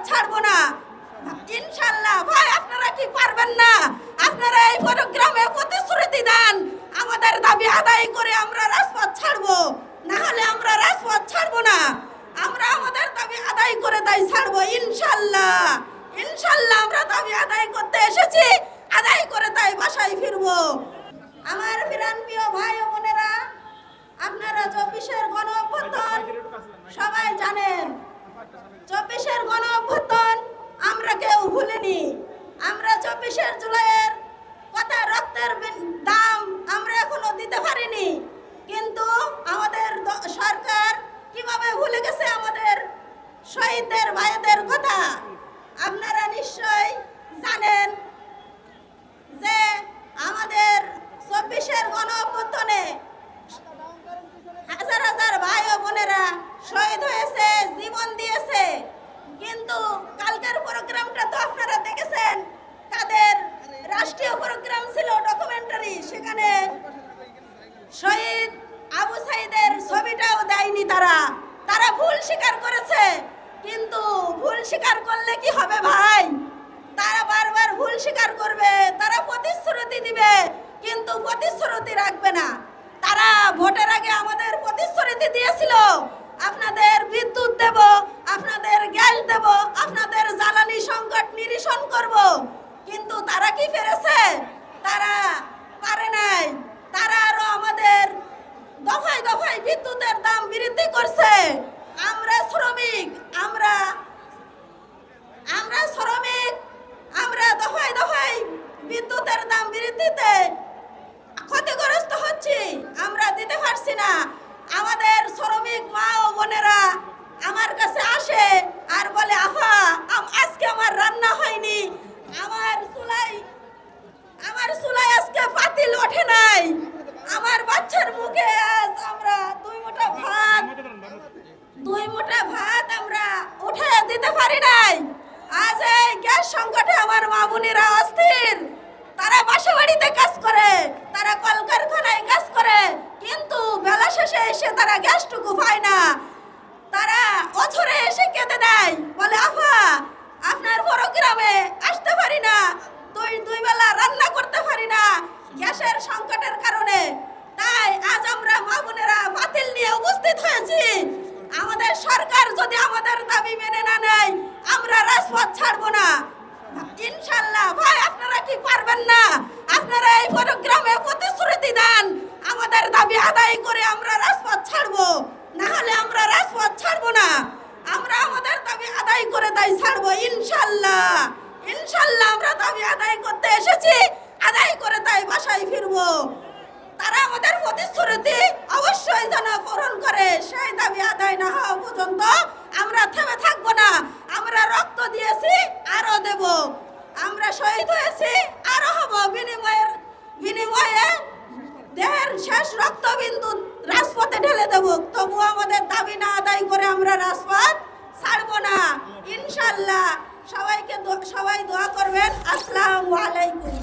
ছাড়বো না ইনশাআল্লাহ। ভাই আপনারা কি পারবেন না? আপনারা এই প্রোগ্রামে প্রতিশ্রুতি দেন আমাদের দাবি আদায় করে আমরা রাজপথ ছাড়বো, না হলে আমরা রাজপথ ছাড়বো না। আমরা আমাদের দাবি আদায় করে তাই ছাড়বো ইনশাআল্লাহ। ইনশাআল্লাহ আমরা দাবি আদায় করতে এসেছি, আদায় করে তাই বাসায় ফিরবো। আমার প্রিয় ভাই ও বোনেরা, আপনারা 24-এর গণ অভ্যুত্থান সবাই জানেন। 24-এর গণ অভ্যুত্থান আমরা কেউ ভুলিনি। আমরা 24-এর জুলাইয়ের কথা রক্তের দাম আমরা এখনো দিতে পারিনি, কিন্তু আমাদের সরকার কিভাবে ভুলে গেছে আমাদের শহীদদের ভাইদের কথা। আপনারা নিশ্চয়ই জানেন যে আমাদের 24-এর গণ অভ্যুত্থানে হাজার হাজার ভাই ও বোনেরা শহীদ হয়েছে, জীবন দিয়েছে। কিন্তু কালকের প্রোগ্রামটা তো আপনারা দেখেছেন, তাদের রাষ্ট্রীয় প্রোগ্রাম ছিল ডকুমেন্টারি, সেখানে শহীদ আবু সাইদের ছবিটাও দেয়নি। তারা ভুল স্বীকার করেছে, কিন্তু ভুল স্বীকার করলে কি হবে ভাই? তারা বারবার ভুল স্বীকার করবে, তারা প্রতিশ্রুতি দিবে কিন্তু প্রতিশ্রুতি রাখবে না। তারা ভোটের আগে আমাদের প্রতিশ্রুতি দিয়েছিল আপনাদের বিদ্যুৎ দেব, আপনাদের গ্যাস দেব, আপনাদের জ্বালানি সংকট নিরসন করব, কিন্তু তারা কি পেরেছে? তারা পারে নাই। তারা আরো আমাদের দফায় দফায় বিদ্যুতের দাম বৃদ্ধি করছে। আমরা শ্রমিক, আমরা দফায় দফায় বিদ্যুতের দাম বৃদ্ধিতে ক্ষতিগ্রস্ত হচ্ছি, আমরা দিতে পারছি না। আমাদের শ্রমিক মা ও বোনেরা আমার কাছে আসে আর বলে, আফা আজকে আমার রান্না হয়নি, আমার চুলায় আজকে পাতিল ওঠে নাই, আমার বাচ্চার মুখে আজ আমরা দুই মুঠা ভাত আমরা উঠে দিতে পারি নাই। আজ এই গ্যাস সংকটে আমার মা বোনেরা অস্থির। তারা বাসা বাড়িতে কাজ করে, তারা কলকারখানায় কাজ করে, কিন্তু বেলা শেষে এসে তারা গ্যাসটুকু পায় না। তারা অছরে এসে কেঁদে দেয়, বলে আফা আপনার প্রোগ্রামে আসতে পারি না, দুই বেলা রান্না করতে পারি না গ্যাসের সংকটের কারণে। তাই আজ আমরা মা বোনেরা বাতিল নিয়ে উপস্থিত হয়েছি। আমাদের সরকার যদি আমাদের দাবি মেনে না নেয়, আমরা রাজপথ ছাড়বো না ইনশাআল্লাহ। ভাই আপনারা কি পারবেন না? আপনারা এই প্রোগ্রামে প্রতিশ্রুতি দেন আমাদের দাবি আদায় করে আমরা রাজপথ ছাড়বো, না হলে আমরা রাজপথ ছাড়বো না। আমরা আমাদের দাবি আদায় করে তাই ছাড়বো ইনশাআল্লাহ। ইনশাআল্লাহ আমরা দাবি আদায় করতে এসেছি, আদায় করে তাই বাসায় ফিরবো। তারা আমাদের প্রতিশ্রুতি অবশ্যই যেন পূরণ করে, সেই দাবি আদায় না হওয়া পর্যন্ত আমরা থেমে থাকবো না। আমরা রক্ত দিয়েছি, আরো দেব। আমরা শহীদ হয়েছি, আরো হব। বিনিময়ে দেহের শেষ রক্তবিন্দু রাজপথে ঢেলে দেব। তবু আমাদের দাবি না আদায় করে আমরা রাজপথ ছাড়বো না ইনশাআল্লাহ। সবাই দোয়া করবেন। আসসালামু আলাইকুম।